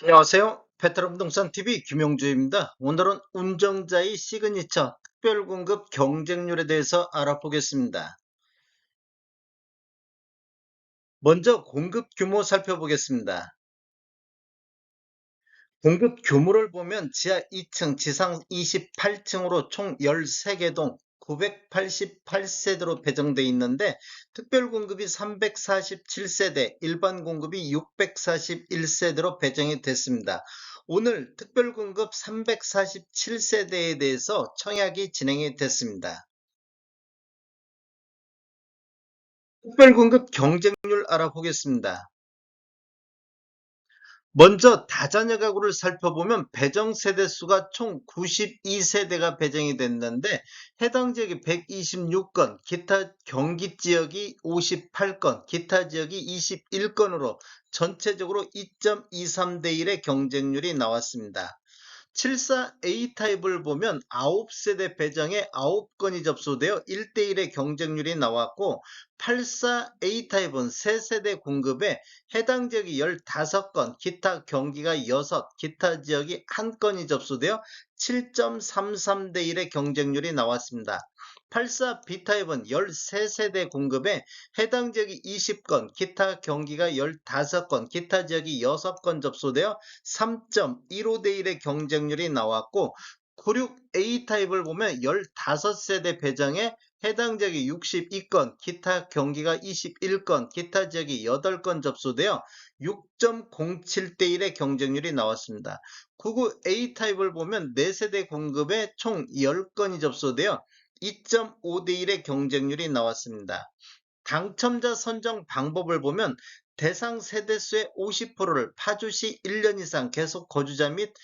안녕하세요. 베테랑 부동산 TV 김용주입니다. 오늘은 운정자의 시그니처 특별공급 경쟁률에 대해서 알아보겠습니다. 먼저 공급 규모 살펴보겠습니다. 공급 규모를 보면 지하 2층, 지상 28층으로 총 13개 동 988세대로 배정되어 있는데 특별 공급이 347세대, 일반 공급이 641세대로 배정이 됐습니다. 오늘 특별 공급 347세대에 대해서 청약이 진행이 됐습니다. 특별 공급 경쟁률 알아보겠습니다. 먼저 다자녀 가구를 살펴보면 배정 세대 수가 총 92세대가 배정이 됐는데 해당 지역이 126건, 기타 경기 지역이 58건, 기타 지역이 21건으로 전체적으로 2.23대 1의 경쟁률이 나왔습니다. 74A 타입을 보면 9세대 배정에 9건이 접수되어 1대1의 경쟁률이 나왔고 84A 타입은 3세대 공급에 해당 지역이 15건, 기타 경기가 6, 기타 지역이 1건이 접수되어 7.33대 1의 경쟁률이 나왔습니다. 84B 타입은 13세대 공급에 해당 지역이 20건, 기타 경기가 15건, 기타 지역이 6건 접수되어 3.15대 1의 경쟁률이 나왔고 96A 타입을 보면 15세대 배정에 해당 지역이 62건, 기타 경기가 21건, 기타 지역이 8건 접수되어 6.07대 1의 경쟁률이 나왔습니다. 99A 타입을 보면 4세대 공급에 총 10건이 접수되어 2.5대 1의 경쟁률이 나왔습니다. 당첨자 선정 방법을 보면 대상 세대수의 50%를 파주시 1년 이상 계속 거주자 및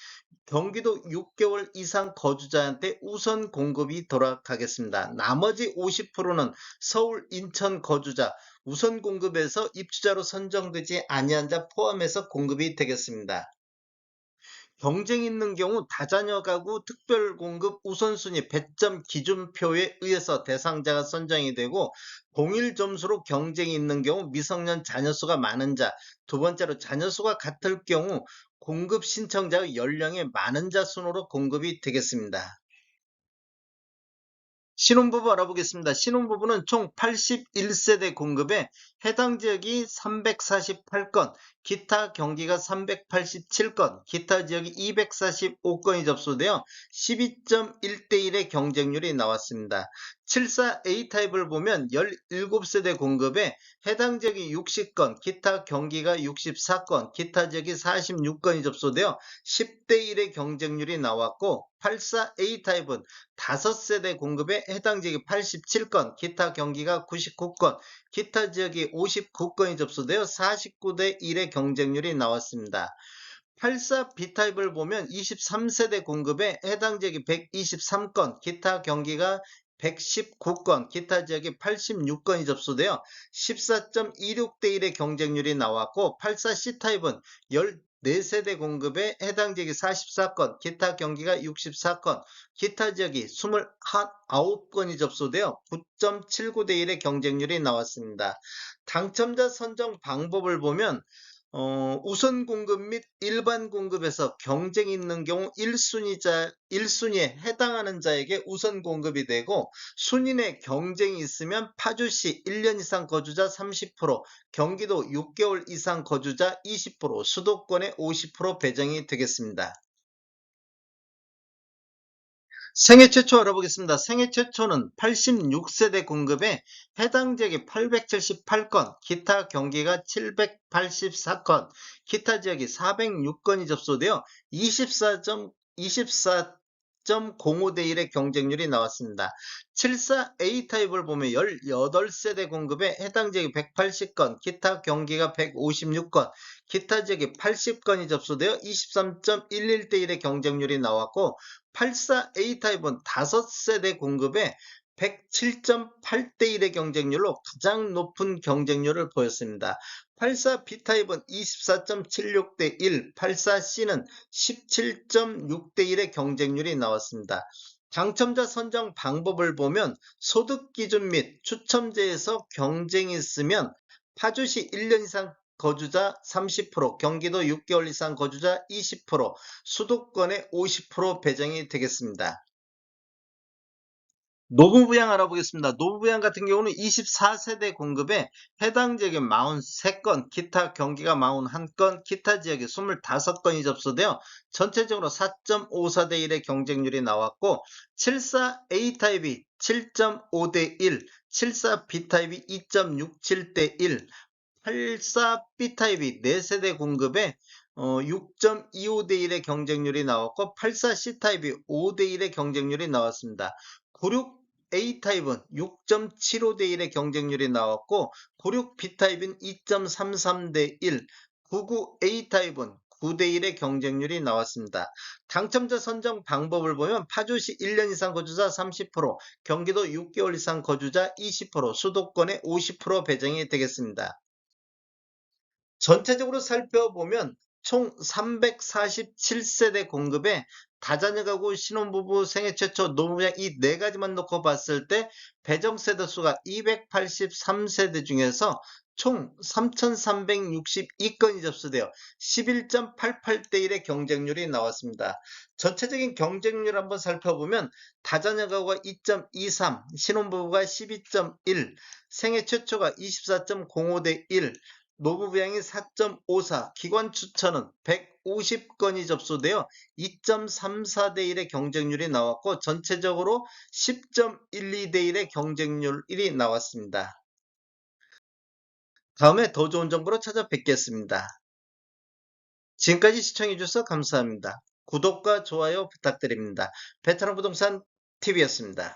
경기도 6개월 이상 거주자한테 우선 공급이 돌아가겠습니다. 나머지 50%는 서울, 인천 거주자 우선 공급에서 입주자로 선정되지 아니한 자 포함해서 공급이 되겠습니다. 경쟁 있는 경우 다자녀 가구 특별공급 우선순위 배점 기준표에 의해서 대상자가 선정이 되고 동일 점수로 경쟁이 있는 경우 미성년 자녀수가 많은 자, 두 번째로 자녀수가 같을 경우 공급 신청자의 연령이 많은 자 순으로 공급이 되겠습니다. 신혼부부 알아보겠습니다. 신혼부부는 총 81세대 공급에 해당 지역이 348건, 기타 경기가 387건, 기타 지역이 245건이 접수되어 12.1대 1의 경쟁률이 나왔습니다. 74A 타입을 보면 17세대 공급에 해당 지역이 60건, 기타 경기가 64건, 기타 지역이 46건이 접수되어 10대 1의 경쟁률이 나왔고 84A 타입은 5세대 공급에 해당 지역이 87건, 기타 경기가 99건, 기타 지역이 59건이 접수되어 49대 1의 경쟁률이 나왔습니다. 84B 타입을 보면 23세대 공급에 해당 지역이 123건, 기타 경기가 119건, 기타 지역이 86건이 접수되어 14.26대 1의 경쟁률이 나왔고 84C 타입은 14세대 공급에 해당 지역이 44건, 기타 경기가 64건, 기타 지역이 29건이 접수되어 9.79대 1의 경쟁률이 나왔습니다. 당첨자 선정 방법을 보면 우선 공급 및 일반 공급에서 경쟁이 있는 경우 1순위에 해당하는 자에게 우선 공급이 되고 순위 내 경쟁이 있으면 파주시 1년 이상 거주자 30%, 경기도 6개월 이상 거주자 20%, 수도권의 50% 배정이 되겠습니다. 생애 최초 알아보겠습니다. 생애 최초는 86세대 공급에 해당 지역이 878건, 기타 경기가 784건, 기타 지역이 406건이 접수되어 24.05대 1의 경쟁률이 나왔습니다. 74A 타입을 보면 18세대 공급에 해당 지역이 180건, 기타 경기가 156건, 기타 지역이 80건이 접수되어 23.11대 1의 경쟁률이 나왔고 84A 타입은 5세대 공급에 107.8대 1의 경쟁률로 가장 높은 경쟁률을 보였습니다. 84B 타입은 24.76대 1, 84C는 17.6대 1의 경쟁률이 나왔습니다. 당첨자 선정 방법을 보면 소득 기준 및 추첨제에서 경쟁이 있으면 파주시 1년 이상 거주자 30%, 경기도 6개월 이상 거주자 20%, 수도권의 50% 배정이 되겠습니다. 노부부양 알아보겠습니다. 노부부양 같은 경우는 24세대 공급에 해당 지역에 43건, 기타 경기가 41건, 기타 지역에 25건이 접수되어 전체적으로 4.54대 1의 경쟁률이 나왔고 74A타입이 7.5대 1, 74B타입이 2.67대 1, 84B타입이 4세대 공급에 6.25대 1의 경쟁률이 나왔고 84C타입이 5대 1의 경쟁률이 나왔습니다. 96A타입은 6.75대 1의 경쟁률이 나왔고 96B타입은 2.33대 1, 99A타입은 9대 1의 경쟁률이 나왔습니다. 당첨자 선정 방법을 보면 파주시 1년 이상 거주자 30%, 경기도 6개월 이상 거주자 20%, 수도권의 50% 배정이 되겠습니다. 전체적으로 살펴보면 총 347세대 공급에 다자녀 가구, 신혼부부, 생애 최초, 노부부양 이 네 가지만 놓고 봤을 때 배정세대 수가 283세대 중에서 총 3,362건이 접수되어 11.88대 1의 경쟁률이 나왔습니다. 전체적인 경쟁률 한번 살펴보면 다자녀 가구가 2.23, 신혼부부가 12.1, 생애 최초가 24.05대 1, 노부부양이 4.54, 기관 추천은 150건이 접수되어 2.34대 1의 경쟁률이 나왔고 전체적으로 10.12대 1의 경쟁률이 나왔습니다. 다음에 더 좋은 정보로 찾아뵙겠습니다. 지금까지 시청해주셔서 감사합니다. 구독과 좋아요 부탁드립니다. 베테랑 부동산 TV였습니다.